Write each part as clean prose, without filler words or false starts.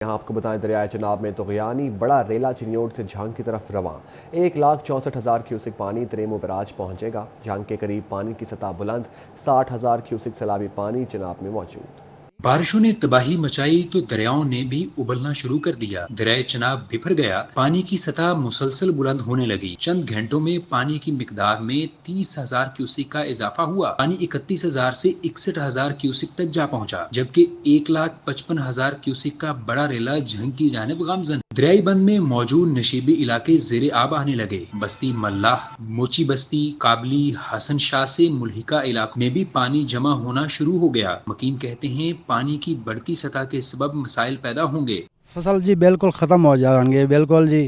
یہاں آپ کو بتائیں دریائے چناب میں طغیانی بڑا ریلا چنیوٹ سے جھانگ کی طرف رواں 1,64,000 کیوسک پانی تریمو براج پہنچے گا۔ جھانگ کے قریب پانی کی سطح بلند 60,000 کیوسک سیلابی پانی چناب میں موجود۔ بارشوں نے تباہی مچائی تو دریاؤں نے بھی ابلنا شروع کر دیا۔ دریائے چناب بفر گیا، پانی کی سطح مسلسل بلند ہونے لگی۔ چند گھنٹوں میں پانی کی مقدار میں 30,000 کیوسک کا اضافہ ہوا۔ پانی 31,000 سے 61,000 کیوسک تک جا پہنچا، جبکہ 1,55,000 کیوسک کا بڑا ریلا جھنگ کی جانب گامزن۔ دریائی بند میں موجود نشیبی علاقے زیر آب آنے لگے۔ بستی ملاح، موچی بستی، قابلی، حسن شاہ سے ملحقہ علاقوں میں بھی پانی جمع ہونا شروع ہو گیا۔ مکین کہتے ہیں پانی کی بڑھتی سطح کے سبب مسائل پیدا ہوں گے۔ فصل جی بالکل ختم ہو جائیں گے، بالکل جی۔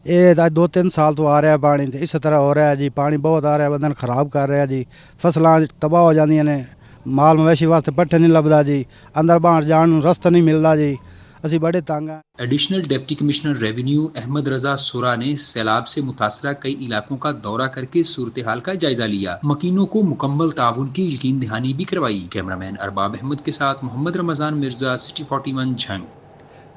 یہ 2-3 سال تو آ رہا ہے پانی، اس طرح ہو رہا ہے جی۔ پانی بہت آ رہا ہے، بدن خراب کر رہا ہے جی۔ فصلاں تباہ ہو جاندیاں نے، مال مویشی واسطے پٹھے نہیں لبدا جی، اندر باہر جان رستہ نہیں ملتا جی، اسی بڑے تنگ ہیں۔ Additional deputy commissioner revenue Ahmad Raza Sora نے سیلاب سے متاثرہ کئی علاقوں کا دورہ کر کے صورتحال کا جائزہ لیا۔ مکینوں کو مکمل تعاون کی یقین دہانی بھی کروائی۔ کیمرامین ارباب احمد کے ساتھ محمد رمضان مرزا، سٹی 41 جھنگ۔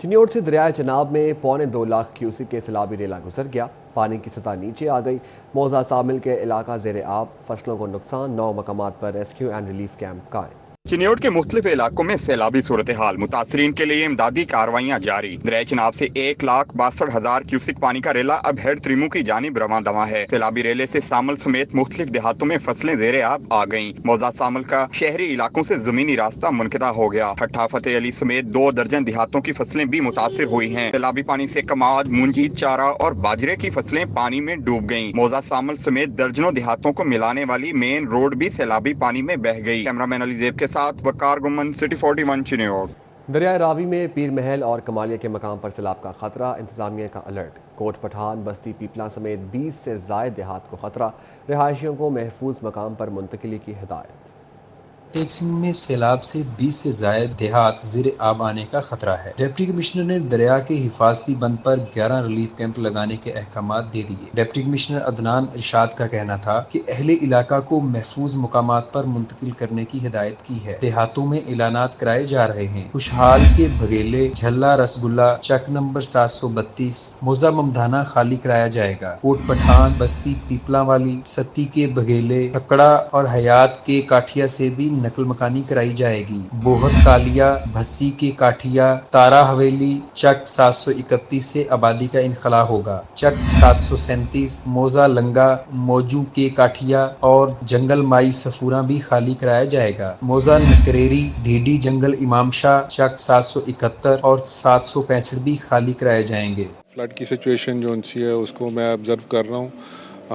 چنیوٹ سے دریائے چناب میں 2.25 لاکھ کیوسک کے سیلابی ریلا گزر گیا۔ پانی کی سطح نیچے آ گئی۔ موضع شامل کے علاقہ زیر آب، فصلوں کو نقصان، 9 مقامات پر ریسکیو اینڈ ریلیف کیمپ قائم۔ چنیوٹ کے مختلف علاقوں میں سیلابی صورتحال، متاثرین کے لیے امدادی کارروائیاں جاری۔ دریائے چناب سے 1,62,000 کیوسک پانی کا ریلا اب ہیڈ تریمو کی جانب رواں دواں ہے۔ سیلابی ریلے سے سامل سمیت مختلف دیہاتوں میں فصلیں زیر آب آ گئیں۔ موضع سامل کا شہری علاقوں سے زمینی راستہ منقطع ہو گیا۔ ٹھٹھہ فتح علی سمیت 2 درجن دیہاتوں کی فصلیں بھی متاثر ہوئی ہیں۔ سیلابی پانی سے کماد، مونجی، چارہ اور باجرے کی فصلیں پانی میں ڈوب گئیں۔ موضع سامل سمیت درجنوں دیہاتوں کو ملانے والی مین روڈ بھی سیلابی پانی میں بہہ گئی۔ کیمرامین علی زیب کے ساتھ وقار گمن، سٹی 41 چنیوٹ۔ دریائے راوی میں پیر محل اور کمالیہ کے مقام پر سیلاب کا خطرہ، انتظامیہ کا الرٹ۔ کوٹ پٹھان، بستی پیپلا سمیت 20 سے زائد دیہات کو خطرہ، رہائشیوں کو محفوظ مقام پر منتقلی کی ہدایت۔ ایک سنگھ میں سیلاب سے 20 سے زائد دیہات زیر آب آنے کا خطرہ ہے۔ ڈپٹی کمشنر نے دریا کے حفاظتی بند پر 11 ریلیف کیمپ لگانے کے احکامات دے دیے۔ ڈپٹی کمشنر عدنان ارشاد کا کہنا تھا کہ اہل علاقہ کو محفوظ مقامات پر منتقل کرنے کی ہدایت کی ہے۔ دیہاتوں میں اعلانات کرائے جا رہے ہیں۔ خوشحال کے بگیلے، جھلا رسگلہ، چک نمبر 732، موزہ ممدانہ خالی کرایا جائے گا۔ کوٹ پٹھان، بستی پیپلا والی، ستی کے بگیلے، ٹکڑا اور حیات کے کاٹھیا سے بھی نقل مکانی کرائی جائے گی۔ بوہت کالیا، بھسی کے کاٹھیا، تارا حویلی، چک 731 سے آبادی کا انخلا ہوگا۔ چک 737، موزہ لنگا، موجو کے کاٹھیا اور جنگل مائی سفورہ بھی خالی کرایا جائے گا۔ موزہ نکریری، ڈھیڈی جنگل امام شاہ، چک 771 اور 765 بھی خالی کرائے جائیں گے۔ فلڈ کی سچویشن جو ہے اس کو میں آبزرو کر رہا ہوں۔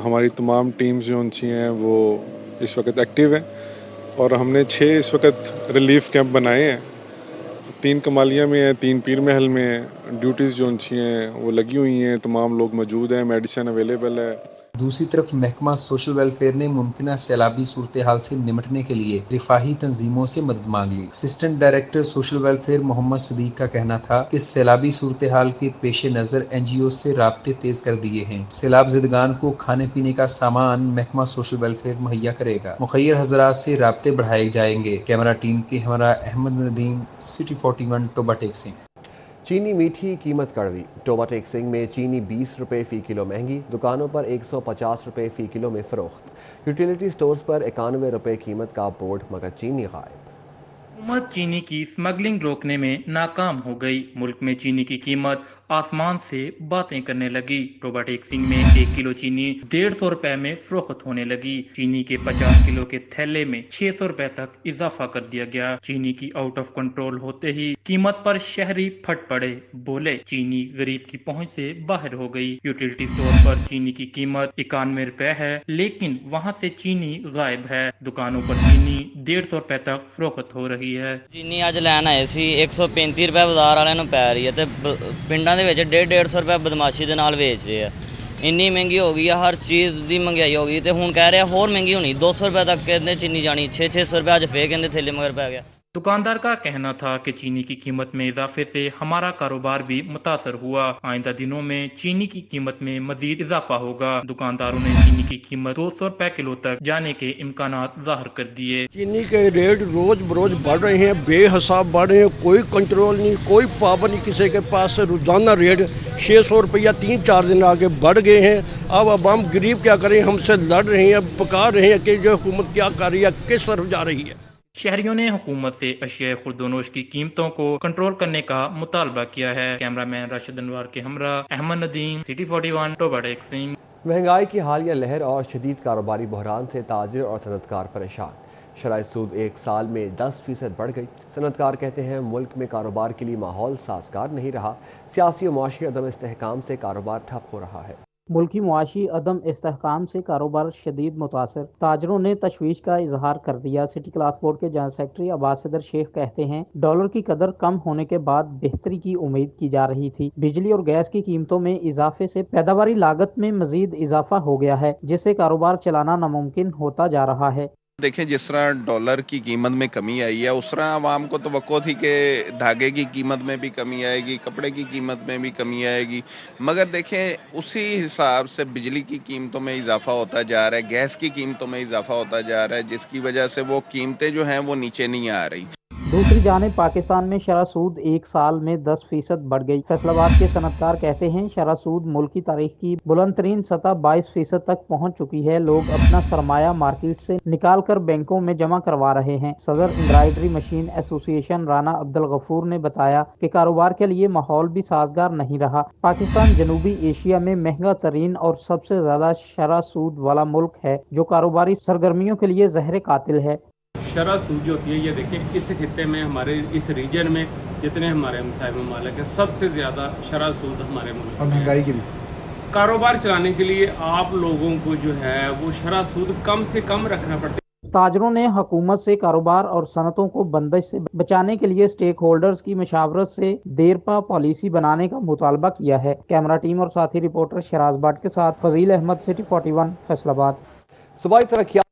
ہماری تمام ٹیمز جو ہیں وہ اس وقت ایکٹیو ہیں اور ہم نے 6 اس وقت ریلیف کیمپ بنائے ہیں۔ 3 کمالیہ میں ہیں، 3 پیر محل میں ہیں۔ ڈیوٹیز جو ہیں وہ لگی ہوئی ہیں، تمام لوگ موجود ہیں، میڈیسن اویلیبل ہے۔ دوسری طرف محکمہ سوشل ویلفیئر نے ممکنہ سیلابی صورتحال سے نمٹنے کے لیے رفاہی تنظیموں سے مدد مانگ لی۔ اسسٹنٹ ڈائریکٹر سوشل ویلفیئر محمد صدیق کا کہنا تھا کہ سیلابی صورتحال کے پیش نظر NGO سے رابطے تیز کر دیے ہیں۔ سیلاب زدگان کو کھانے پینے کا سامان محکمہ سوشل ویلفیئر مہیا کرے گا۔ مخیر حضرات سے رابطے بڑھائے جائیں گے۔ کیمرہ ٹیم کے ہمراہ احمد ندیم، سٹی 41 ٹوبہ ٹیک سنگھ۔ چینی میٹھی، قیمت کڑوی۔ ٹوبہ ٹیک سنگھ میں چینی 20 روپے فی کلو مہنگی، دکانوں پر 150 روپے فی کلو میں فروخت۔ یوٹیلیٹی سٹورز پر 91 روپے قیمت کا بورڈ، مگر چینی غائب۔ حکومت چینی کی اسمگلنگ روکنے میں ناکام ہو گئی۔ ملک میں چینی کی قیمت آسمان سے باتیں کرنے لگی۔ ٹوبہ ٹیک سنگھ میں 1 کلو چینی 150 روپے میں فروخت ہونے لگی۔ چینی کے 50 کلو کے تھیلے میں 600 روپے تک اضافہ کر دیا گیا۔ چینی کی آؤٹ آف کنٹرول ہوتے ہی قیمت پر شہری پھٹ پڑے، بولے چینی غریب کی پہنچ سے باہر ہو گئی۔ یوٹیلیٹی سٹور پر چینی کی قیمت 91 روپے ہے، لیکن وہاں سے چینی غائب ہے۔ دکانوں پر چینی 150 روپے تک فروخت ہو رہی ہے۔ چینی اج لین آئے سی 135 روپے بازار والے نوں پی رہی ہے تے پنڈاں دے وچ 150 روپے بدماشی دے نال ویچ رہے ہیں۔ ਇੰਨੀ ਮਹਿੰਗੀ ਹੋ ਗਈ ਆ, ਹਰ ਚੀਜ਼ ਦੀ ਮਹਿੰਗਾਈ ਹੋ ਗਈ ਤੇ ਹੁਣ ਕਹਿ ਰਿਹਾ ਹੋਰ ਮਹਿੰਗੀ ਹੋਣੀ। 200 ਰੁਪਏ ਤੱਕ ਕਹਿੰਦੇ ਚੀਨੀ ਜਾਣੀ, 600 ਰੁਪਏ ਅੱਜ ਫੇਰ ਕਹਿੰਦੇ ਥੈਲੇ ਮਗਰ ਪੈ ਗਿਆ। दुकानदार का कहना था कि चीनी की कीमत में इजाफे से हमारा कारोबार भी मुतासर हुआ। आइंदा दिनों में चीनी की कीमत में मजीद इजाफा होगा। दुकानदारों ने चीनी की कीमत 200 रुपए किलो तक जाने के इम्कानात जाहिर कर दिए। चीनी के रेट रोज बरोज बढ़ रहे हैं, बेहिसाब बढ़ रहे हैं, कोई कंट्रोल नहीं, कोई पाबंदी नहीं, किसी के पास रोजाना रेट 600 रुपया 3-4 दिन आगे बढ़ गए हैं। अब हम गरीब क्या करें, हमसे लड़ रहे हैं, पका रहे हैं कि जो हुकूमत क्या कर रही है, किस तरफ जा रही है। शहरियों ने हुकूमत से अशिया खुर्दोनोश की कीमतों को कंट्रोल करने का मुतालबा किया है। कैमरामैन राशिद अनवर के हमरा अहमद नदीम, सिटी 41, टोबा टेक सिंह। महंगाई की हालिया लहर और शदीद कारोबारी बहरान से ताजिर और सनतकार परेशान। शराय सूद एक साल में 10% बढ़ गई। सनतकार कहते हैं मुल्क में कारोबार के लिए माहौल साजगार नहीं रहा। सियासी और मुआशी अदम इस्तेहकाम से कारोबार ठप हो रहा है। मुल्की मुआशी अदम इस्तेहकाम से कारोबार शदीद मुतासर। ताजरों ने तशवीश का इजहार कर दिया। सिटी क्लास बोर्ड के जनरल सेक्रेटरी अब्बास सदर शेख कहते हैं डॉलर की कदर कम होने के बाद बेहतरी की उम्मीद की जा रही थी। बिजली और गैस की कीमतों में इजाफे से पैदावारी लागत में मजीद इजाफा हो गया है, जिससे कारोबार चलाना नामुमकिन होता जा रहा है। देखें, जिस तरह डॉलर की कीमत में कमी आई है, उस तरह आवाम को तवक्को थी कि धागे की कीमत में भी कमी आएगी, कपड़े की कीमत में भी कमी आएगी, मगर देखें उसी हिसाब से बिजली की कीमतों में इजाफा होता जा रहा है, गैस की कीमतों में इजाफा होता जा रहा है, जिसकी वजह से वो कीमतें जो हैं वो नीचे नहीं आ रही। दूसरी जानिब पाकिस्तान में शरह सूद एक साल में 10% बढ़ गई। फैसलाबाद के सनतकार कहते हैं शरह सूद मुल्क की तारीख की बुलंद तरीन सतह 22% तक पहुंच चुकी है। लोग अपना सरमाया मार्केट से निकाल कर बैंकों में जमा करवा रहे हैं। सदर embroidery machine association Rana Abdul Ghafoor ने बताया कि कारोबार के लिए माहौल भी साजगार नहीं रहा। पाकिस्तान जनूबी एशिया में महंगा तरीन और सबसे ज्यादा शरह सूद वाला मुल्क है, जो कारोबारी सरगर्मियों के लिए जहर कातिल है। शरह सूद जो होती है, ये देखिए इस खित्ते में, हमारे इस रीजन में जितने हमारे हमसाय ममालिक हैं, सबसे ज़्यादा शरह सूद हमारे मुल्क में। महंगाई के लिए कारोबार चलाने के लिए आप लोगों को जो है वो शरह सूद कम से कम रखना पड़ता है। ताजरों ने हुकूमत से कारोबार और सनतों को बंदिश से बचाने के लिए स्टेक होल्डर्स की मशावरत से देरपा पॉलिसी बनाने का मुतालबा किया है। कैमरा टीम और साथी रिपोर्टर शराज भट्ट के साथ फजील अहमद, सिटी 41, फैसलाबाद। सूबाई तरक्यात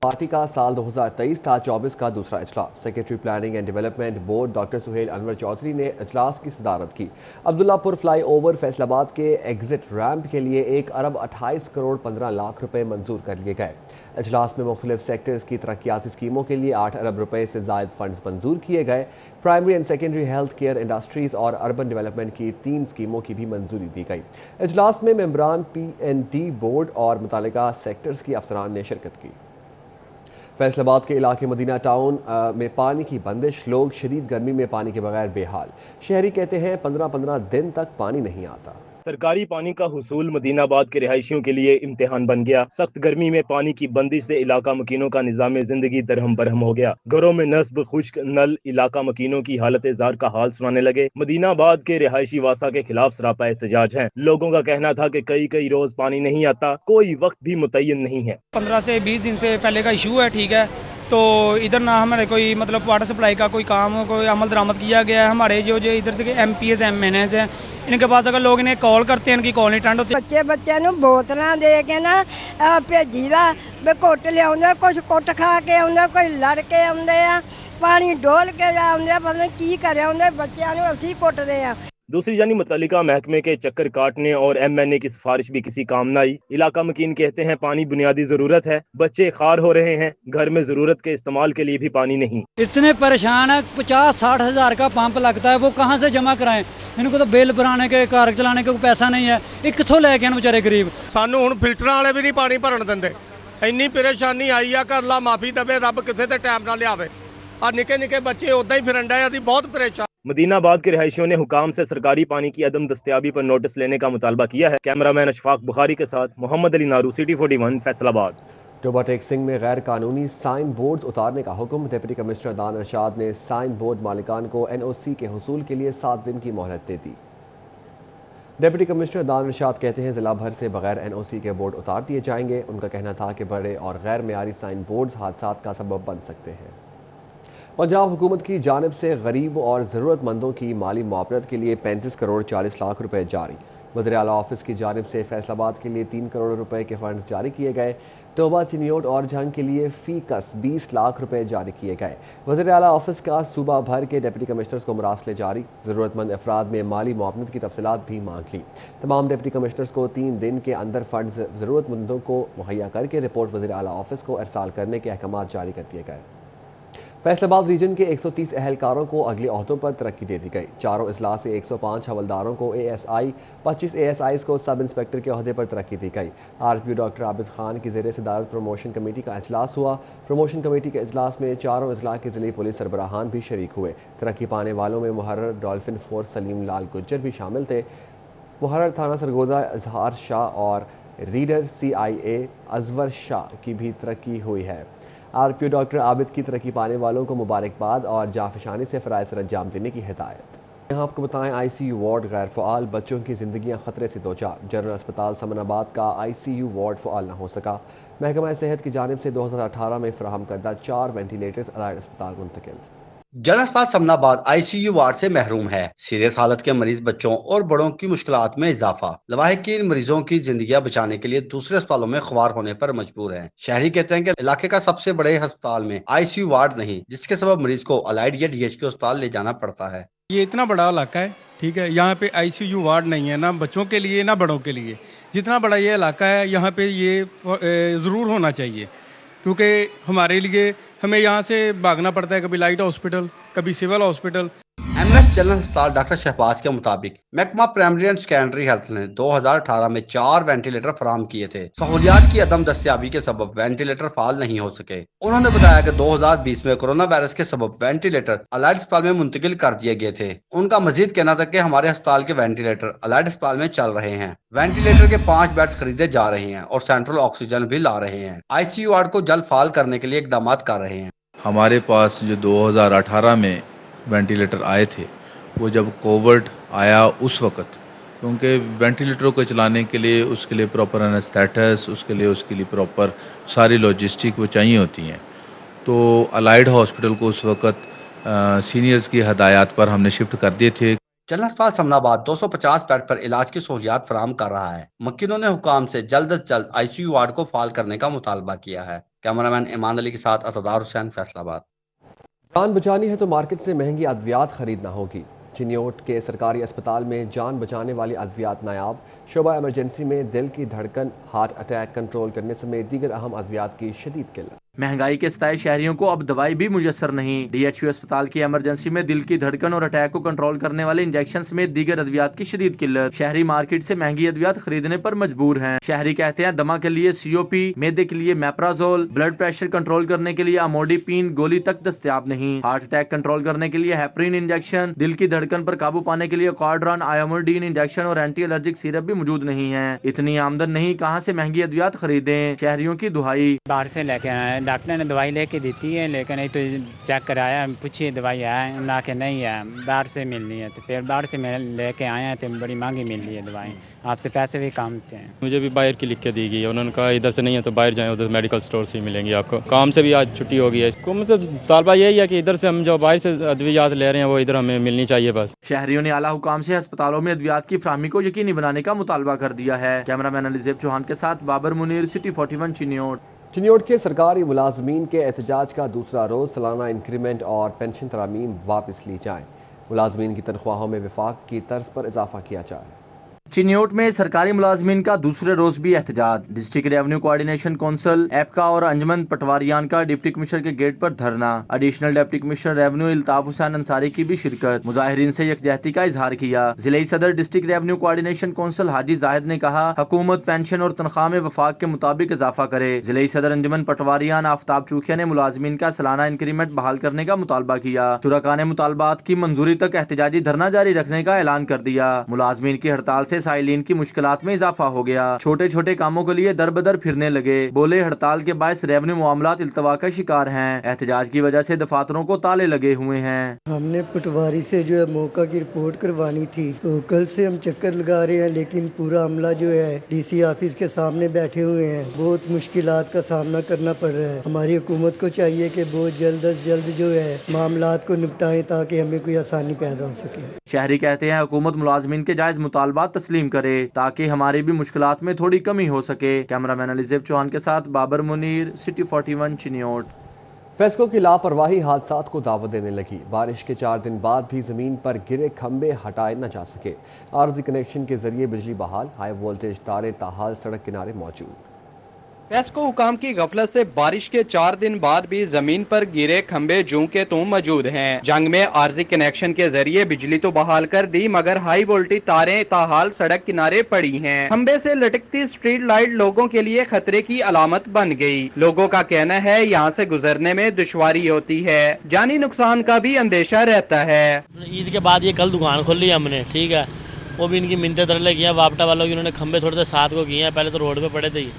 पार्टी का साल 2023-24 का दूसरा इजलास। Secretary planning and development board doctor Suhail Anwar Chaudhry ने इजलास की सदारत की। अब्दुल्लापुर फ्लाई ओवर फैसलाबाद के एग्जिट रैंप के लिए 1 अरब 28 करोड़ 15 लाख रुपए मंजूर कर लिए गए। इजलास में मुख्तलिफ सेक्टर्स की तरक्याती स्कीमों के लिए 8 अरब रुपए से जायद फंड्स मंजूर किए गए। Primary and secondary health care, industries और अर्बन डेवलपमेंट की 3 स्कीमों की भी मंजूरी दी गई। इजलास में मेंबरान PND बोर्ड और मुतालिका सेक्टर्स की अफसरान ने शिरकत की। फैसलाबाद के इलाके मदीना टाउन में पानी की बंदिश। लोग शदीद गर्मी में पानी के बगैर बेहाल। शहरी कहते हैं 15-15 दिन तक पानी नहीं आता। सरकारी पानी का हुसूल मदीनाबाद के रिहायशियों के लिए इम्तिहान बन गया। सख्त गर्मी में पानी की बंदिश से इलाका मकीनों का निजाम जिंदगी दरहम बरहम हो गया। घरों में नस्ब, खुश्क नल, इलाका मकीनों की हालत जार का हाल सुनाने लगे। मदीनाबाद के रिहायशी वासा के खिलाफ सरापा एहतजाज है। लोगों का कहना था कि कई रोज पानी नहीं आता, कोई वक्त भी मुतय्यन नहीं है। 15 से 20 दिन से पहले का इशू है, ठीक है, तो इधर ना हमारे कोई मतलब वाटर सप्लाई का कोई काम, कोई अमल दरामद किया गया है। हमारे जो इधर से MPs MNs हैं, इनके पास अगर लोग इन्हें कॉल करते हैं, इनकी कॉल नहीं अटेंड होती। बच्चों बोतल दे के ना भेजी दा घुट लिया, कुछ कुट खा के आउंदे, कोई लड़ के आउंदे आ, पानी डोल के आउंदे, पता की करे आउंदे, बच्चों नूं असीं कुटदे आ। दूसरी जानी मुतल्लिका महकमे के चक्कर काटने और MNA की सिफारिश भी किसी काम न आई। इलाका मकीन कहते हैं पानी बुनियादी जरूरत है, बच्चे खार हो रहे हैं, घर में जरूरत के इस्तेमाल के लिए भी पानी नहीं। इतने परेशान है, 50-60 हजार का पंप लगता है, वो कहाँ से जमा कराएं? इनको तो बिल भराने के, कार चलाने के पैसा नहीं है, ये कितों लेके आन बेचारे गरीब। सानू हुण फिल्टर वाले भी नहीं पानी भरन दिंदे। इन्नी परेशानी आई है, कर ला माफी दवे रब, किसी ते टाइम ना लियावे। आ निके निके बच्चे उदा ही फिरन डे, असीं बहुत परेशान। मदीनाबाद के रिहायशियों ने हुकाम से सरकारी पानी की अदम दस्तयाबी पर नोटिस लेने का मुतालबा किया है। कैमरामैन अशफाक बुखारी के साथ मोहम्मद अली नारू, सिटी 41, फैसलाबाद। टोबा टेक सिंह में गैर कानूनी साइन बोर्ड उतारने का हुक्म। डिप्टी कमिश्नर दान अरशाद ने साइन बोर्ड मालिकान को NOC के हुसूल के लिए 7 दिन की मोहलत दे दी। डिप्टी कमिश्नर दान अरशाद कहते हैं जिला भर से बगैर NOC के बोर्ड उतार दिए जाएंगे। उनका कहना था कि बड़े और गैर मेयारी साइन बोर्ड हादसात का सबब बन सकते हैं। पंजाब हुकूमत की जानिब से गरीब और ज़रूरतमंदों की माली मुआवनत के लिए 35 करोड़ 40 लाख रुपए जारी। वज़ीर आला ऑफिस की जानिब से फैसलाबाद के लिए 3 करोड़ रुपए के फंड्स जारी किए गए। टोबा, चिन्योट और झंग के लिए फी कस 20 लाख रुपए जारी किए गए। वज़ीर आला ऑफिस का सूबा भर के डिप्टी कमिश्नर्स को मरासले जारी, ज़रूरतमंद अफराद में माली मुआवनत की तफसीलात भी मांग ली। तमाम डिप्टी कमिश्नर्स को 3 दिन के अंदर फंड्स ज़रूरतमंदों को मुहैया करके रिपोर्ट वज़ीर आला ऑफिस को इरसाल करने के अहकाम जारी कर दिए गए। फैसलाबाद रीजन के 130 अहलकारों को अगले ओहदों पर तरक्की दे दी गई। चारों अजला से 105 हवलदारों को ASI, 25 ASIs को सब इंस्पेक्टर के ओहदे पर तरक्की दी गई। RPO डॉक्टर आबिद खान की ज़ेर सदारत प्रमोशन कमेटी का इजलास हुआ। प्रमोशन कमेटी के इजलास में चारों अजला के ज़िले पुलिस सरबराहान भी शरीक हुए। तरक्की पाने वालों में मुहर्रर डॉल्फिन फोर्स सलीम लाल गुज्जर भी शामिल थे। मुहर्रर थाना सरगोदा इजहार शाह और रीडर CIA अजवर शाह की भी तरक्की हुई है। RPO डॉक्टर आबिद की तरक्की पाने वालों को मुबारकबाद और जाफशानी से फ़राइज़ सर अंजाम देने की हिदायत। यहाँ आपको बताएं, ICU वार्ड गैर फ़आल, बच्चों की ज़िंदगियाँ ख़तरे से दो चार। जनरल अस्पताल समनाबाद का ICU वार्ड फ़आल न हो सका। महकमा सेहत की जानिब से 2018 में फराहम करदा 4 वेंटिलेटर्स अलाइड अस्पताल मुंतकिल। जनरल अस्पताल समनाबाद ICU वार्ड से महरूम है। सीरियस हालत के मरीज बच्चों और बड़ों की मुश्किलात में इजाफा। लवाहिकीन मरीजों की जिंदगियां बचाने के लिए दूसरे अस्पतालों में ख्वार होने पर मजबूर हैं। शहरी कहते हैं कि इलाके का सबसे बड़े अस्पताल में ICU वार्ड नहीं, जिसके सबब मरीज को अलाइड या DHQ अस्पताल ले जाना पड़ता है। ये इतना बड़ा इलाका है, ठीक है, यहाँ पे ICU वार्ड नहीं है, ना बच्चों के लिए ना बड़ों के लिए। जितना बड़ा ये इलाका है, यहाँ पे ये ज़रूर होना चाहिए, क्योंकि हमारे लिए हमें यहाँ से भागना पड़ता है, कभी लाइट हॉस्पिटल, कभी सिविल हॉस्पिटल। MS जनरल अस्पताल डॉक्टर शहबाज के मुताबिक महकमा प्राइमरी एंड सेकेंडरी हेल्थ ने 2018 में 4 वेंटिलेटर फराहम किए थे। सहूलियात की अदम दस्तियाबी के सबब वेंटिलेटर फाल नहीं हो सके। उन्होंने बताया कि 2020 में कोरोना वायरस के सबब वेंटिलेटर अलाइड अस्पताल में मुंतकिल कर दिए गए थे। उनका मजीद कहना था कि हमारे अस्पताल के वेंटिलेटर अलाइड अस्पताल में चल रहे हैं। वेंटिलेटर के 5 बेड्स खरीदे जा रहे हैं और सेंट्रल ऑक्सीजन भी ला रहे हैं। ICU वार्ड को जल्द फाल करने के लिए इकदाम कर रहे हैं। हमारे पास जो 2018 में वेंटिलेटर आए थे, वो जब कोविड आया उस वक़्त, क्योंकि वेंटिलेटरों को चलाने के लिए उसके लिए प्रॉपर एनेस्थेटिस, उसके लिए प्रॉपर सारी लॉजिस्टिक वो चाहिए होती हैं। तो अलाइड हॉस्पिटल को उस वक़्त सीनियर्स की हदायत पर हमने शिफ्ट कर दिए थे। जनरल अस्पताल समनाबाद 250 बेड पर इलाज की सहूलियात फराहम कर रहा है। मक्किनों ने हुकाम से जल्द अज जल्द ICU वार्ड को फाल करने का मुतालबा किया है। कैमरामैन ईमान अली के साथ असदार हुसैन, फैसलाबाद। जान बचानी है तो मार्केट से महंगी अद्वियात खरीदना होगी। चिन्योट के सरकारी अस्पताल में जान बचाने वाली अद्वियात नायाब। शोबा इमरजेंसी में दिल की धड़कन, हार्ट अटैक कंट्रोल करने समेत दीगर अहम अद्वियात की शदीद किल्लत। महंगाई के सताए शहरियों को अब दवाई भी मुयसर नहीं। DHU अस्पताल की इमरजेंसी में दिल की धड़कन और अटैक को कंट्रोल करने वाले इंजेक्शन समेत दीगर अद्वियात की शदीद किल्लत। शहरी मार्केट से महंगी अद्वियात खरीदने पर मजबूर हैं। शहरी कहते हैं दमा के लिए COP, मैदे के लिए मेप्राजोल, ब्लड प्रेशर कंट्रोल करने के लिए अमोडिपिन गोली तक दस्तयाब नहीं। हार्ट अटैक कंट्रोल करने के लिए हेपरिन इंजेक्शन, दिल की धड़कन पर काबू पाने के लिए कॉर्ड्रॉन, आयोमोडिन इंजेक्शन और एंटी एलर्जिक सिरप भी मौजूद नहीं है। इतनी आमदन नहीं, कहाँ से महंगी अद्वियात खरीदें? शहरियों की दुहाई। बाहर से लेके आए, डॉक्टर ने दवाई लेके देती है, लेकिन नहीं तो चेक कराया, पूछिए दवाई है ना कि नहीं है, बाहर से मिलनी है। तो फिर बाहर से मैं लेके आए हैं तो बड़ी महंगी मिल रही है दवाई, आपसे पैसे भी कम थे। मुझे भी बाहर की लिख के दी गई, उन्होंने कहा इधर से नहीं है तो बाहर जाएं, उधर मेडिकल स्टोर से ही मिलेंगी आपको। काम से भी आज छुट्टी हो गई है। इसको मतलब तालबा यही है कि इधर से हम जो बाहर से अद्वियात ले रहे हैं वो इधर हमें मिलनी चाहिए बस। शहरियों ने आला हुकाम से अस्पतालों में अद्वियात की फराहमी को यकीनी बनाने का मुतालबा कर दिया है। कैमरामैन अलीजेब चौहान के साथ बाबर मुनीर, सिटी 41 चिन्योट। चिन्योट के सरकारी मुलाजमीन के एहतजाज का दूसरा रोज, सालाना इंक्रीमेंट और पेंशन तरामीम वापस ली जाए। मुलाजमीन की तनख्वाहों में वफाक की तर्ज पर इजाफा किया जाए। चिन्योट में सरकारी मुलाजमीन का दूसरे रोज भी एहतजाज। डिस्ट्रिक्ट रेवेन्यू कोऑर्डिनेशन काउंसिल एपका और अंजमन पटवारियान का डिप्टी कमिश्नर के गेट पर धरना। Additional deputy commissioner revenue Iltaf Hussain Ansari की भी शिरकत। मुजाहिरीन से यकजहती का इजहार किया। जिले सदर डिस्ट्रिक्ट रेवेन्यू कोऑर्डिनेशन काउंसिल हाजी जाहिद ने कहा, हुकूमत पेंशन और तनख्वाह में वफाक के मुताबिक इजाफा करे। जिले सदर अंजमन पटवारियान आफ्ताब चूखिया ने मुलाजमीन का सालाना इंक्रीमेंट बहाल करने का मुतालबा किया। शुरका ने मुतालबात की मंजूरी तक एहतजाजी धरना जारी रखने का ऐलान कर दिया। मुलाजमीन की हड़ताल से साइलिन की मुश्किलात में इजाफा हो गया। छोटे छोटे कामों के लिए दर बदर फिरने लगे। बोले हड़ताल के बायस रेवेन्यू मामलात इल्तवा का शिकार हैं। एहतजाज की वजह से दफातरों को ताले लगे हुए हैं। हमने पटवारी से जो है मौका की रिपोर्ट करवानी थी, तो कल से हम चक्कर लगा रहे हैं, लेकिन पूरा अमला जो है DC ऑफिस के सामने बैठे हुए हैं। बहुत मुश्किलात का सामना करना पड़ रहा है। हमारी हुकूमत को चाहिए कि बहुत जल्द अज जल्द जो है मामलात को निपटाएं ताकि हमें कोई आसानी पैदा हो सके। شہری کہتے ہیں حکومت ملازمین کے جائز مطالبات تسلیم کرے تاکہ ہماری بھی مشکلات میں تھوڑی کمی ہو سکے۔ کیمرہ مین علی زیب چوہان کے ساتھ بابر منیر، سٹی 41 چنیوٹ۔ فیسکو کی لاپرواہی حادثات کو دعوت دینے لگی۔ بارش کے 4 دن بعد بھی زمین پر گرے کھمبے ہٹائے نہ جا سکے۔ عارضی کنیکشن کے ذریعے بجلی بحال، ہائی وولٹیج تاریں تاحال سڑک کنارے موجود۔ فیسکو حکام کی غفلت سے بارش کے 4 دن بعد بھی زمین پر گرے کھمبے جوں کے توں موجود ہیں۔ جنگ میں عارضی کنیکشن کے ذریعے بجلی تو بحال کر دی مگر ہائی وولٹیج تاریں تاحال سڑک کنارے پڑی ہیں۔ کھمبے سے لٹکتی سٹریٹ لائٹ لوگوں کے لیے خطرے کی علامت بن گئی۔ لوگوں کا کہنا ہے یہاں سے گزرنے میں دشواری ہوتی ہے، جانی نقصان کا بھی اندیشہ رہتا ہے۔ عید کے بعد یہ کل دکان کھول لی ہم نے، ٹھیک ہے، وہ بھی ان کی منتیں ترلے کی ہیں، واپٹا والوں کی انہوں نے کھمبے تھوڑے سے ساتھ کو کیے ہیں، پہلے تو روڈ پہ پڑے تھے،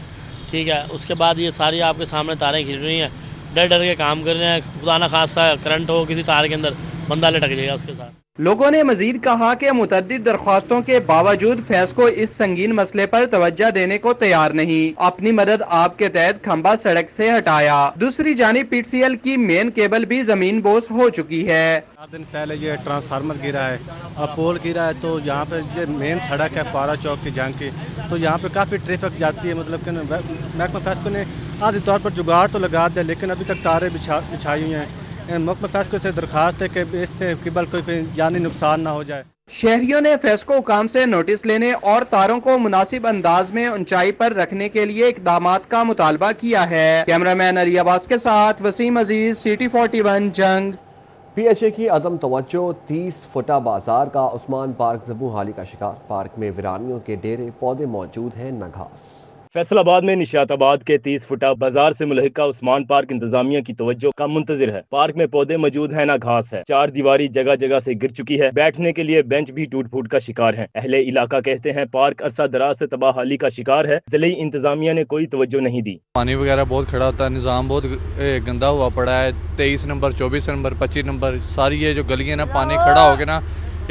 ٹھیک ہے، اس کے بعد یہ ساری آپ کے سامنے تاریں کھینچ رہی ہیں، ڈر ڈر کے کام کر رہے ہیں، خدا نہ خواستہ کرنٹ ہو کسی تار کے اندر، بندہ لٹک جائے گا اس کے ساتھ۔ لوگوں نے مزید کہا کہ متعدد درخواستوں کے باوجود فیسکو اس سنگین مسئلے پر توجہ دینے کو تیار نہیں۔ اپنی مدد آپ کے تحت کھمبا سڑک سے ہٹایا، دوسری جانب پی سی ایل کی مین کیبل بھی زمین بوس ہو چکی ہے۔ 4 دن پہلے یہ ٹرانسفارمر گرا ہے، اب پول گرا ہے، تو یہاں پہ یہ مین سڑک ہے پارا چوک کی جنگ کی، تو یہاں پہ کافی ٹریفک جاتی ہے، مطلب کہ محکمہ فیسکو نے آدھی طور پر جگاڑ تو لگا دیا لیکن ابھی تک تاریں بچھائی ہوئی ہیں۔ محکمہ فیسکو سے درخواست ہے کہ اس سے قبل کوئی جانی نقصان نہ ہو جائے۔ شہریوں نے فیسکو حکام سے نوٹس لینے اور تاروں کو مناسب انداز میں اونچائی پر رکھنے کے لیے اقدامات کا مطالبہ کیا ہے۔ کیمرہ مین علی عباس کے ساتھ وسیم عزیز، سٹی 41 جنگ۔ پی ایچ اے کی عدم توجہ، 30 فٹا بازار کا عثمان پارک زبوں حالی کا شکار۔ پارک میں ویرانیوں کے ڈیرے، پودے موجود ہیں نہ گھاس۔ فیصل آباد میں نشاط آباد کے 30 فٹا بازار سے ملحقہ عثمان پارک انتظامیہ کی توجہ کا منتظر ہے۔ پارک میں پودے موجود ہیں نہ گھاس ہے، 4 دیواری جگہ جگہ سے گر چکی ہے، بیٹھنے کے لیے بینچ بھی ٹوٹ پھوٹ کا شکار ہیں۔ اہل علاقہ کہتے ہیں پارک عرصہ دراز سے تباہی کا شکار ہے، ضلعی انتظامیہ نے کوئی توجہ نہیں دی۔ پانی وغیرہ بہت کھڑا ہوتا ہے، نظام بہت گندا ہوا پڑا ہے، 23 نمبر 24 نمبر 25 نمبر ساری یہ جو گلیاں نا پانی کھڑا ہو کے نا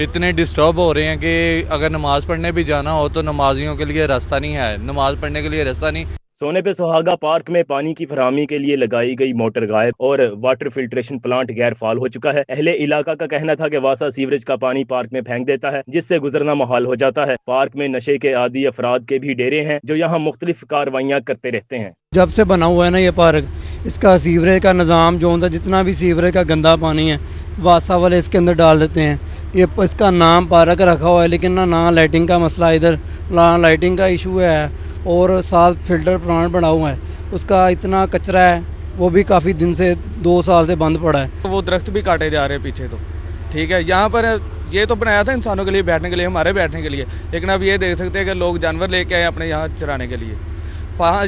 اتنے ڈسٹرب ہو رہے ہیں کہ اگر نماز پڑھنے بھی جانا ہو تو نمازیوں کے لیے راستہ نہیں ہے، نماز پڑھنے کے لیے راستہ نہیں۔ سونے پہ سہاگا پارک میں پانی کی فراہمی کے لیے لگائی گئی موٹر غائب اور واٹر فلٹریشن پلانٹ غیر فعال ہو چکا ہے۔ اہل علاقہ کا کہنا تھا کہ واسا سیوریج کا پانی پارک میں پھینک دیتا ہے جس سے گزرنا محال ہو جاتا ہے۔ پارک میں نشے کے عادی افراد کے بھی ڈیرے ہیں جو یہاں مختلف کاروائیاں کرتے رہتے ہیں۔ جب سے بنا ہوا ہے نا یہ پارک، اس کا سیوریج کا نظام جو ہوتا ہے، جتنا بھی سیوریج کا گندا پانی ہے واسا والے اس کے اندر ڈال دیتے ہیں۔ یہ اس کا نام پارک رکھا ہوا ہے لیکن نہ لائٹنگ کا مسئلہ، ادھر لائٹنگ کا ایشو ہے اور ساتھ فلٹر پلانٹ بنا ہوا ہے، اس کا اتنا کچرا ہے، وہ بھی کافی دن سے 2 سال سے بند پڑا ہے۔ وہ درخت بھی کاٹے جا رہے ہیں پیچھے تو، ٹھیک ہے، یہاں پر یہ تو بنایا تھا انسانوں کے لیے بیٹھنے کے لیے، ہمارے بیٹھنے کے لیے، لیکن اب یہ دیکھ سکتے ہیں کہ لوگ جانور لے کے آئے اپنے یہاں چرانے کے لیے۔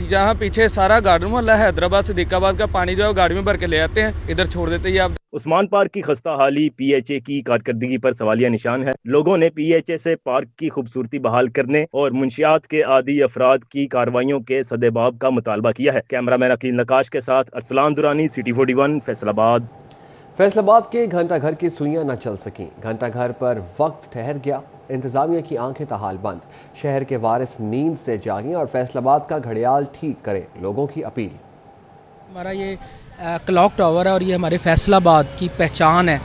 جہاں پیچھے سارا گارڈن محلہ ہے، حیدرآباد صدیق آباد کا پانی جو ہے گاڑی میں بھر کے لے آتے ہیں، ادھر چھوڑ دیتے ہیں۔ عثمان پارک کی خستہ حالی پی ایچ اے کی کارکردگی پر سوالیہ نشان ہے۔ لوگوں نے پی ایچ اے سے پارک کی خوبصورتی بحال کرنے اور منشیات کے عادی افراد کی کارروائیوں کے سدباب کا مطالبہ کیا ہے۔ کیمرہ مین عقیل نقاش کے ساتھ ارسلان دورانی، سٹی 41 فیصل آباد۔ فیصل آباد کے گھنٹہ گھر کی سوئیاں نہ چل سکیں، گھنٹہ گھر پر وقت ٹھہر گیا، انتظامیہ کی آنکھیں تاحال بند، شہر کے وارث نیند سے جاگیں اور فیصل آباد کا گھڑیال ٹھیک کریں، لوگوں کی اپیل۔ ہمارا یہ کلاک ٹاور ہے اور یہ ہمارے فیصل آباد کی پہچان ہے۔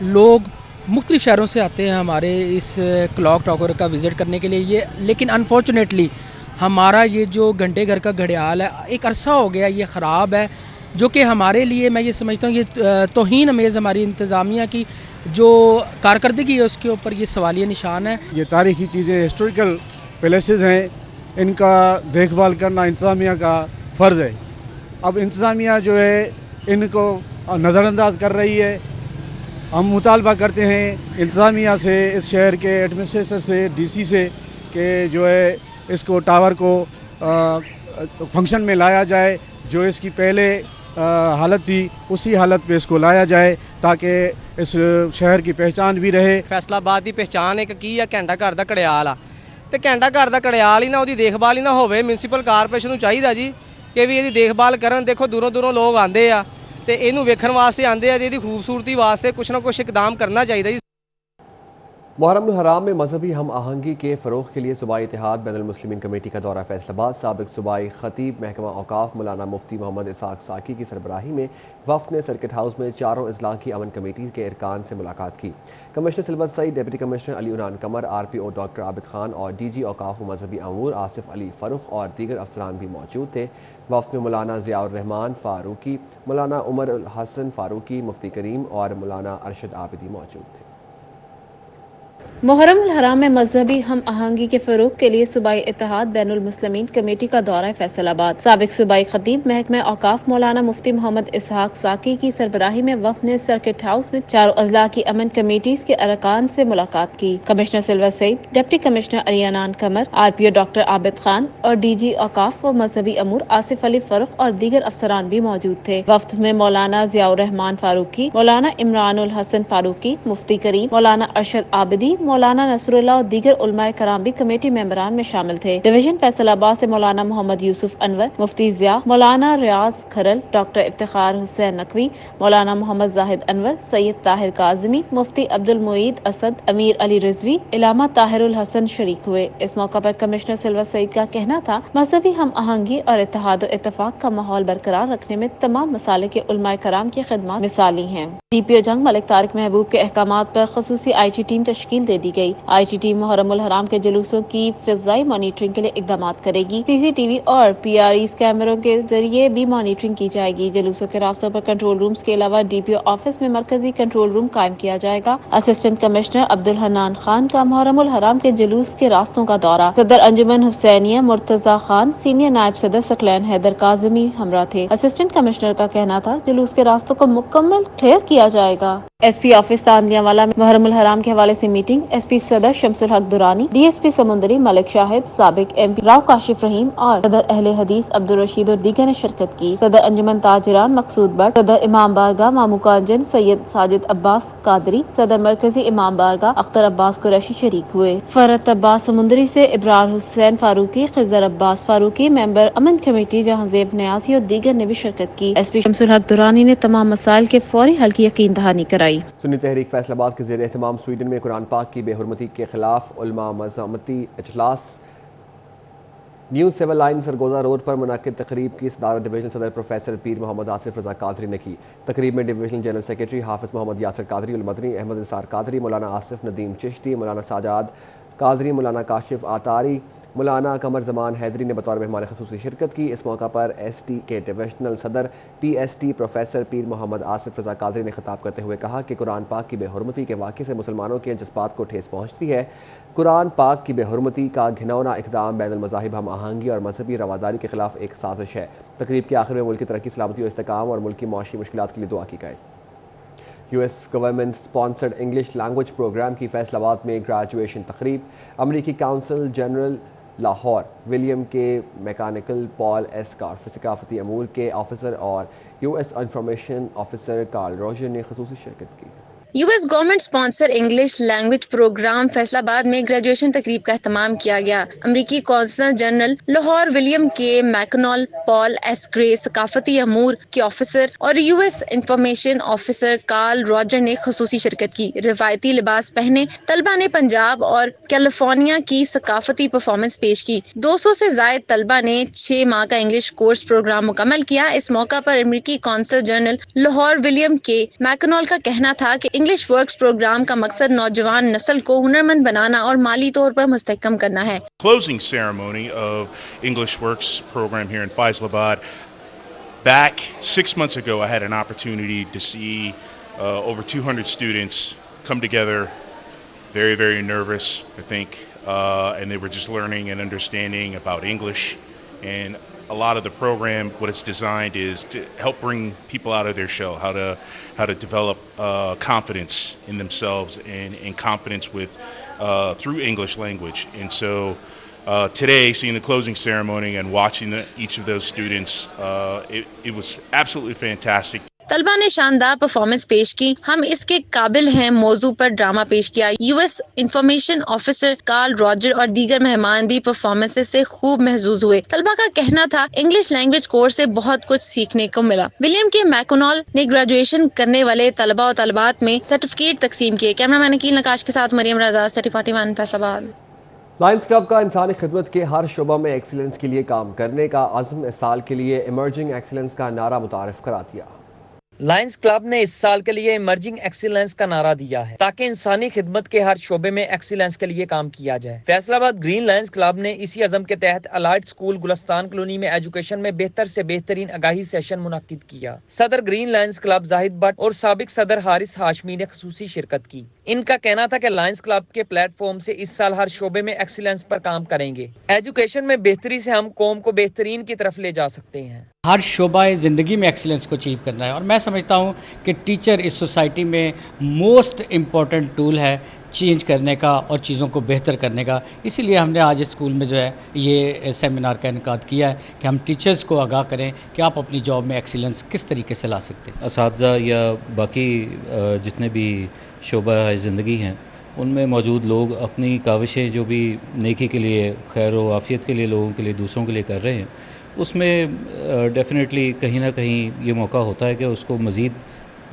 لوگ مختلف شہروں سے آتے ہیں ہمارے اس کلاک ٹاور کا وزٹ کرنے کے لیے، لیکن انفارچونیٹلی ہمارا یہ جو گھنٹے گھر کا گھڑیال ہے ایک عرصہ ہو گیا یہ خراب ہے، جو کہ ہمارے لیے میں یہ سمجھتا ہوں یہ توہین امیز ہماری انتظامیہ کی جو کارکردگی ہے اس کے اوپر یہ سوالیہ نشان ہے۔ یہ تاریخی چیزیں ہسٹوریکل پیلیسز ہیں، ان کا دیکھ بھال کرنا انتظامیہ کا فرض ہے۔ اب انتظامیہ جو ہے ان کو نظر انداز کر رہی ہے۔ ہم مطالبہ کرتے ہیں انتظامیہ سے، اس شہر کے ایڈمنسٹریٹر سے، ڈی سی سے کہ جو ہے اس کو ٹاور کو فنکشن میں لایا جائے، جو اس کی پہلے حالت تھی اسی حالت پہ اس کو لایا جائے تاکہ اس شہر کی پہچان بھی رہے۔ فیصل آباد کی پہچان ایک کی ہے گھنٹہ گھر کا گھڑیال آ تے گھنٹہ گھر کا گھڑیال ہی نہ وہਦੀ دیکھ بھال ہی نہ ہوਵੇ ਮਿਊਂਸੀਪਲ ਕਾਰਪੋਰੇਸ਼ਨ ਨੂੰ ਚਾਹੀਦਾ ਜੀ ਕਿ ਵੀ ਇਹਦੀ ਦੇਖਭਾਲ ਕਰਨ। ਦੇਖੋ ਦੂਰੋਂ ਦੂਰੋਂ ਲੋਕ ਆਉਂਦੇ ਆ ਤੇ ਇਹਨੂੰ ਵੇਖਣ ਵਾਸਤੇ ਆਉਂਦੇ ਆ, ਇਹਦੀ ਖੂਬਸੂਰਤੀ ਵਾਸਤੇ ਕੁਛ ਨਾ ਕੁਛ ਇਕਦਾਮ ਕਰਨਾ ਚਾਹੀਦਾ ਜੀ। محرم الحرام میں مذہبی ہم آہنگی کے فروغ کے لیے صوبائی اتحاد بین المسلمین کمیٹی کا دورہ فیصل آباد. سابق صوبائی خطیب محکمہ اوقاف مولانا مفتی محمد اسحاق ساکی کی سربراہی میں وفد نے سرکٹ ہاؤس میں چاروں اضلاع کی امن کمیٹی کے ارکان سے ملاقات کی. کمشنر سلوت سعید، ڈپٹی کمشنر علی Annan Qamar, RPO doctor Abid Khan اور DG اوقاف و مذہبی امور آصف علی فرخ اور دیگر افسران بھی موجود تھے. وفد میں مولانا ضیاء الرحمان فاروقی، مولانا عمر الحسن فاروقی، مفتی کریم اور مولانا ارشد عابدی موجود تھے. محرم الحرام میں مذہبی ہم آہنگی کے فروغ کے لیے صوبائی اتحاد بین المسلمین کمیٹی کا دورہ فیصل آباد. سابق صوبائی خطیب محکمہ اوقاف مولانا مفتی محمد اسحاق ساکی کی سربراہی میں وفد نے سرکٹ ہاؤس میں چاروں اضلاع کی امن کمیٹیز کے ارکان سے ملاقات کی. کمشنر سلوت سعید، ڈپٹی کمشنر علی Annan Qamar, RPO doctor Abid Khan اور DG اوقاف و مذہبی امور آصف علی فرخ اور دیگر افسران بھی موجود تھے. وفد میں مولانا ضیاء الرحمان فاروقی، مولانا عمران الحسن فاروقی، مفتی کریم، مولانا ارشد عابدی، مولانا نصر اللہ اور دیگر علماء کرام بھی کمیٹی ممبران میں شامل تھے. ڈویژن فیصل آباد سے مولانا محمد یوسف انور، مفتی ضیاء، مولانا ریاض کھرل، ڈاکٹر افتخار حسین نقوی، مولانا محمد زاہد انور، سید طاہر کاظمی، مفتی عبد المعید اسد، امیر علی رضوی، علامہ طاہر الحسن شریک ہوئے. اس موقع پر کمشنر سلوت سعید کا کہنا تھا مذہبی ہم آہنگی اور اتحاد و اتفاق کا ماحول برقرار رکھنے میں تمام مسالک کے علماء کرام کی خدمات مثالی ہیں. DPO جنگ ملک طارق محبوب کے احکامات پر خصوصی IT ٹیم تشکیل دے دی گئی. IT ٹیم محرم الحرام کے جلوسوں کی فضائی مانیٹرنگ کے لیے اقدامات کرے گی. CCTV اور PREs کیمروں کے ذریعے بھی مانیٹرنگ کی جائے گی. جلوسوں کے راستوں پر کنٹرول رومز کے علاوہ DPO آفس میں مرکزی کنٹرول روم قائم کیا جائے گا. اسسٹنٹ کمشنر عبدالحنان خان کا محرم الحرام کے جلوس کے راستوں کا دورہ. صدر انجمن حسینیہ مرتضی خان، سینئر نائب صدر ثقلین حیدر کاظمی ہمراہ تھے. اسسٹنٹ کمشنر کا کہنا تھا جلوس کے راستوں کو مکمل کلیئر کیا جائے گا. SP آفس تاندیاں والا میں محرم الحرام کے حوالے سے میٹنگ. SP صدر شمس الحق درانی، DSP سمندری ملک شاہد، سابق MP راؤ کاشف رحیم اور صدر اہل حدیث عبدالرشید اور دیگر نے شرکت کی. صدر انجمن تاجران مقصود بٹ، صدر امام بارگاہ مامو کانجن سید ساجد عباس قادری، صدر مرکزی امام بارگاہ اختر عباس قریشی شریک ہوئے. فرت عباس سمندری سے ابرار حسین فاروقی، خضر عباس فاروقی، ممبر امن کمیٹی جہانزیب نیازی اور دیگر نے بھی شرکت کی. SP شمس الحق درانی نے تمام مسائل کے فوری حل کی یقین دہانی کرائی. سنی تحریک فیصل آباد کے زیر اہتمام سویڈن میں قرآن پاک کی بے حرمتی کے خلاف علماء مزاحمتی اجلاس. نیو سول لائن سرگوزہ روڈ پر منعقد تقریب کی صدارت ڈویژنل صدر پروفیسر پیر محمد آصف رضا قادری نے کی. تقریب میں ڈویژنل جنرل سیکرٹری حافظ محمد یاسر قادری المدنی، احمد نثار قادری، مولانا آصف ندیم چشتی، مولانا ساجاد قادری، مولانا کاشف آتاری، مولانا قمر زمان حیدری نے بطور مہمان خصوصی شرکت کی. اس موقع پر ST کے ڈویژنل صدر PST پروفیسر پیر محمد آصف رضا قادری نے خطاب کرتے ہوئے کہا کہ قرآن پاک کی بے حرمتی کے واقعے سے مسلمانوں کے جذبات کو ٹھیس پہنچتی ہے. قرآن پاک کی بے حرمتی کا گھناؤنا اقدام بین المذاہب ہم آہنگی اور مذہبی رواداری کے خلاف ایک سازش ہے. تقریب کے آخر میں ملک کی ترقی، سلامتی و استحکام اور ملک کی معاشی مشکلات کے لیے دعا کی گئی. US government sponsored English language programme کی فیصل آباد میں گریجویشن تقریب. امریکی کونسل جنرل لاہور ولیم کے میکینیکل، پال ایس کارف ثقافتی امور کے آفیسر اور US information officer Carl Roger نے خصوصی شرکت کی. US government sponsor English language programme Faisalabad میں گریجویشن تقریب کا اہتمام کیا گیا. امریکی کونسل جنرل لاہور ولیم کے میکنال، پال ایس گرے ثقافتی امور کے آفیسر اور US information officer Carl Roger نے خصوصی شرکت کی. روایتی لباس پہنے طلبہ نے پنجاب اور کیلیفورنیا کی ثقافتی پرفارمنس پیش کی. 200 سے زائد طلبہ نے 6 ماہ کا انگلش کورس پروگرام مکمل کیا. اس موقع پر امریکی کونسل جنرل لاہور ولیم کے میکنال کا کہنا تھا کہ انگلش ورکس پروگرام کا مقصد نوجوان نسل کو ہنرمند بنانا اور مالی طور پر مستحکم کرنا ہے. Closing ceremony of English Works program here in Faisalabad. Back 6 months ago, I had an opportunity to see over 200 students come together, very, very nervous, I think, and they were just learning and understanding about English. And a lot of the program, what it's designed is to help bring people out of their shell, how to develop confidence in themselves and confidence with through English language. And so today, seeing the closing ceremony and watching each of those students, it was absolutely fantastic. तलबा ने शानदार performance पेश की। हम इसके काबिल हैं मौजू पर ड्रामा पेश किया। US information officer Carl Roger और दीगर मेहमान भी परफॉर्मेंसेस से खूब महजूज हुए। तलबा का कहना था इंग्लिश लैंग्वेज कोर्स से बहुत कुछ सीखने को मिला। विलियम के मैकोनॉल ने ग्रेजुएशन करने वाले तलबा और तलबात में सर्टिफिकेट तकसीम किए। कैमरामैन अकील नकाश के साथ मरियम रजा, सिटी 41 फैसलाबाद। लायंस क्लब का इंसानी खिदमत के हर शोबा में एक्सीलेंस के लिए काम करने का अज़्म इस साल के लिए इमर्जिंग एक्सीलेंस का नारा मुतारिफ करा दिया। लायंस क्लब ने इस साल के लिए इमर्जिंग एक्सीलेंस का नारा दिया है ताकि इंसानी खिदमत के हर शोबे में एक्सीलेंस के लिए काम किया जाए। फैसलाबाद ग्रीन लायंस क्लब ने इसी अज़म के तहत अलाइड स्कूल गुलस्तान कॉलोनी में एजुकेशन में बेहतर से बेहतरीन आगाही सेशन मुनक्किद किया। सदर green Lions club Zahid Bhatt और साबिक सदर हारिस हाशमी ने खुसूसी शिरकत की। इनका कहना था कि लायंस क्लब के प्लेटफॉर्म से इस साल हर शोबे में एक्सीलेंस पर काम करेंगे। एजुकेशन में बेहतरी से हम कौम को बेहतरीन की तरफ ले जा सकते हैं। हर शोबा ज़िंदगी में एक्सीलेंस को अचीव करना है और मैं समझता हूँ कि टीचर इस सोसाइटी में मोस्ट इम्पॉर्टेंट टूल है चेंज करने का और चीज़ों को बेहतर करने का। इसीलिए हमने आज इस स्कूल में जो है ये सेमिनार का इनकाद किया है कि हम टीचर्स को आगाह करें कि आप अपनी जॉब में एक्सीलेंस किस तरीके से ला सकते हैं। असातिज़ा या बाकी जितने भी शोबा ज़िंदगी हैं उनमें मौजूद लोग अपनी काविशें जो भी नेकी के लिए, खैर व आफियत के लिए, लोगों के लिए, दूसरों के लिए कर रहे हैं, उसमें डेफिनेटली कहीं ना कहीं ये मौका होता है कि उसको मज़ीद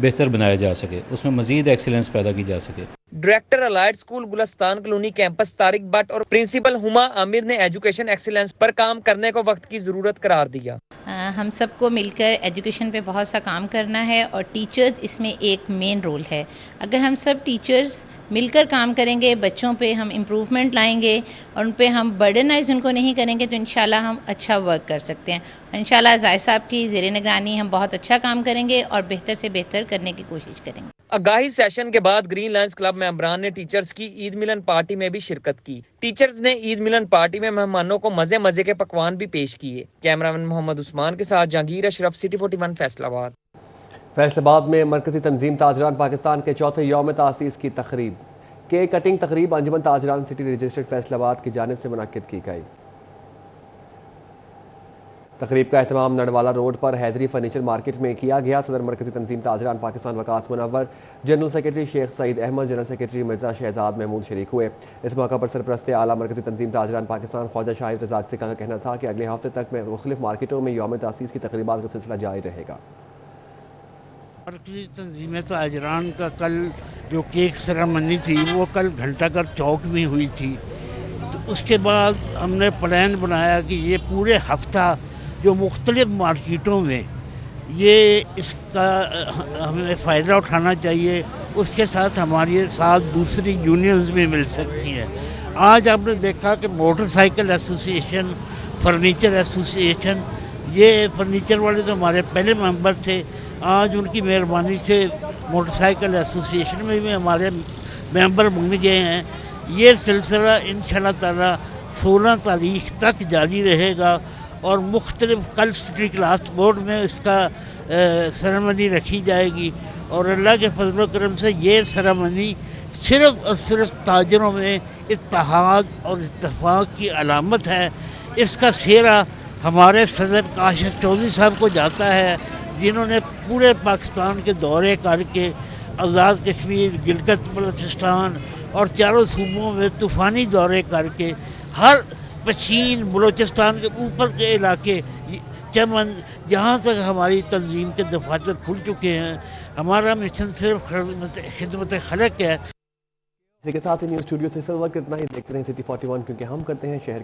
बेहतर बनाया जा सके, उसमें मज़ीद एक्सीलेंस पैदा की जा सके। Director allied school Gulistan colony campus Tariq Bhatt और प्रिंसिपल हुमा आमिर ने एजुकेशन एक्सीलेंस पर काम करने को वक्त की ज़रूरत करार दिया। हम सबको मिलकर एजुकेशन पे बहुत सा काम करना है और टीचर्स इसमें एक मेन रोल है। अगर हम सब टीचर्स मिलकर काम करेंगे, बच्चों पे हम इम्प्रूवमेंट लाएंगे और उन पे हम बर्डनाइज उनको नहीं करेंगे तो इंशाल्लाह हम अच्छा वर्क कर सकते हैं। इंशाल्लाह जायद साहब की ज़ेरे निगरानी हम बहुत अच्छा काम करेंगे और बेहतर से बेहतर करने की कोशिश करेंगे। आगाही सेशन के बाद ग्रीन लायंस क्लब मेंबरान ने टीचर्स की ईद मिलन पार्टी में भी शिरकत की। टीचर्स ने ईद मिलन पार्टी में मेहमानों को मजे मजे के पकवान भी पेश किए। कैमरामैन मोहम्मद उस्मान के साथ जहांगीर अशरफ, सिटी 41 फैसलाबाद। फैसलाबाद में मरकजी तंजीम ताजरान पाकिस्तान के चौथे यौम तासीस की तकरीब, केक कटिंग तकरीब अंजुमन ताजरान सिटी रजिस्टर्ड फैसलाबाद की जानिब से मुनक्किद की गई। तकरीब का एहतमाम नडवाला रोड पर हैदरी फर्नीचर मार्केट में किया गया। सदर Markazi Tanzeem Tajran Pakistan Waqas Munawwar, general secretary Sheikh Saeed Ahmad, general secretary Mirza Shahzad Mahmood शरीक हुए। इस मौका पर सरपरस्त आला मरकजी तंजीम ताजरान पाकिस्तान ख्वाजा शाहिद रजाक सिक्का का कहना था कि अगले हफ्ते तक में मुख्तलिफ मार्केटों में यौम तासीस की तकरीबात का सिलसिला जारी रहेगा। मरकजी तंजीम ताजरान का कल जो केक सेरेमनी थी वो कल घंटाघर चौक में हुई थी। तो उसके बाद हमने प्लान बनाया कि ये पूरे हफ्ता जो मुख्तलिफ मार्केटों में ये इसका हमें फ़ायदा उठाना चाहिए, उसके साथ हमारे साथ दूसरी यूनियंस भी मिल सकती हैं। आज आपने देखा कि मोटरसाइकिल एसोसिएशन, फर्नीचर एसोसिएशन, ये फर्नीचर वाले तो हमारे पहले मेंबर थे, आज उनकी मेहरबानी से मोटरसाइकिल एसोसिएशन में भी हमारे मेंबर बन गए हैं। ये सिलसिला इंशाल्लाह ताला 16 तारीख तक जारी रहेगा और मुख्तलिफ कल सिटी क्लास बोर्ड में इसका सेरेमनी रखी जाएगी और अल्लाह के फजल करम से ये सेरेमनी सिर्फ और सिर्फ ताजरों में इत्तेहाद और इत्तेफाक की अलामत है। इसका सेहरा हमारे सदर काशिफ चौधरी साहब को जाता है, जिन्होंने पूरे पाकिस्तान के दौरे करके आज़ाद कश्मीर, गिलगित बल्तिस्तान और चारों सूबों में तूफ़ानी दौरे करके हर पश्चिम बलोचिस्तान के ऊपर के इलाके चमन जहाँ तक हमारी तंजीम के दफातर खुल चुके हैं। हमारा मिशन सिर्फ खिदमत खलक है। इसी के साथ ही न्यूज़ स्टूडियो से फिल वक्त इतना ही। देखते रहें सिटी 41 क्योंकि हम करते हैं शहर